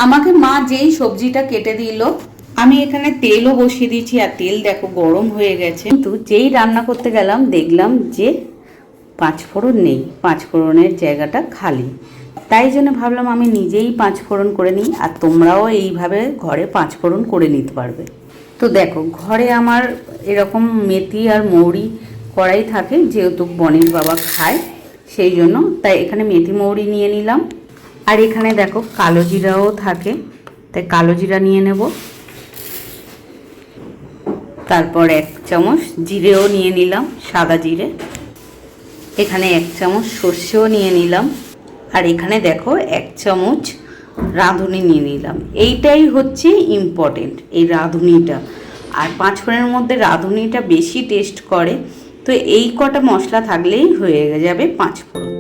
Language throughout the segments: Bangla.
আমাকে মা যেই সবজিটা কেটে দিল, আমি এখানে তেলও বসিয়ে দিয়েছি, আর তেল দেখো গরম হয়ে গেছে। কিন্তু যেই রান্না করতে গেলাম দেখলাম যে পাঁচফোড়ন নেই, পাঁচফোড়নের জায়গাটা খালি। তাই জন্য ভাবলাম আমি নিজেই পাঁচফোড়ন করে নিই, আর তোমরাও এইভাবে ঘরে পাঁচফোড়ন করে নিতে পারবে। তো দেখো ঘরে আমার এরকম মেথি আর মৌরি কড়াই থাকে, যেহেতু বনির বাবা খায় সেই জন্য, তাই এখানে মেথি মৌরি নিয়ে নিলাম। আর এখানে দেখো কালো জিরাও থাকে, তাই কালো জিরা নিয়ে নেব। তারপর 1 চামচ জিরেও নিয়ে নিলাম, সাদা জিরে। এখানে 1 চামচ সর্ষেও নিয়ে নিলাম। আর এখানে দেখো 1 চামচ রাঁধুনি নিয়ে নিলাম। এইটাই হচ্ছে ইম্পর্টেন্ট, এই রাঁধুনিটা। আর পাঁচফোড়নের মধ্যে রাঁধুনিটা বেশি টেস্ট করে, তো এই কটা মশলা থাকলেই হয়ে যাবে পাঁচফোড়ন।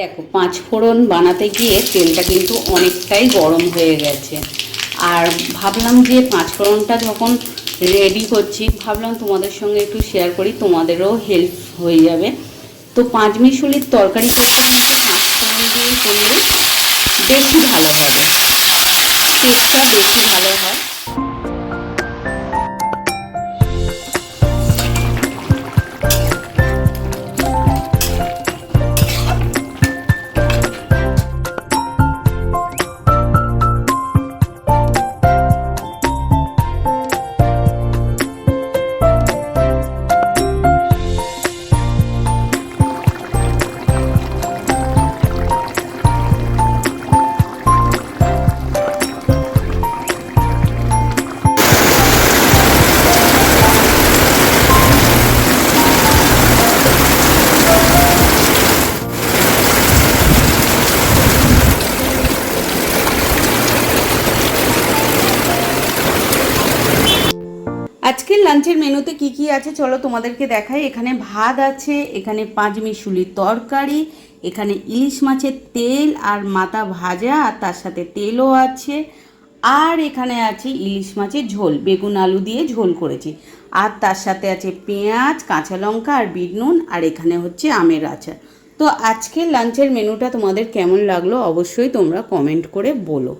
দেখো পাঁচফোড়ন বানাতে গিয়ে তেলটা কিন্তু অনেকটাই গরম হয়ে গেছে। আর ভাবলাম যে পাঁচফোড়নটা যখন রেডি করছি, ভাবলাম তোমাদের সঙ্গে একটু শেয়ার করি, তোমাদেরও হেল্প হয়ে যাবে। তো পাঁচমিশালির তরকারি করতে কিন্তু পাঁচফোড়ন দিয়ে করলে বেশি ভালো হবে, টেস্টটা বেশি ভালো হয়। আজকের লাঞ্চের মেনুতে কি কি আছে চলো তোমাদেরকে দেখাই। এখানে ভাত আছে, এখানে পাঁচমিশালির তরকারি, এখানে ইলিশ মাছের তেল আর মাথা ভাজা, আর তার সাথে তেলও আছে। আর এখানে আছে ইলিশ মাছের ঝোল, বেগুন আলু দিয়ে ঝোল করেছি। আর তার সাথে আছে পেঁয়াজ, কাঁচা লঙ্কা আর বিট নুন। আর এখানে হচ্ছে আমের আচার। তো আজকের লাঞ্চের মেনুটা তোমাদের কেমন লাগলো অবশ্যই তোমরা কমেন্ট করে বলো।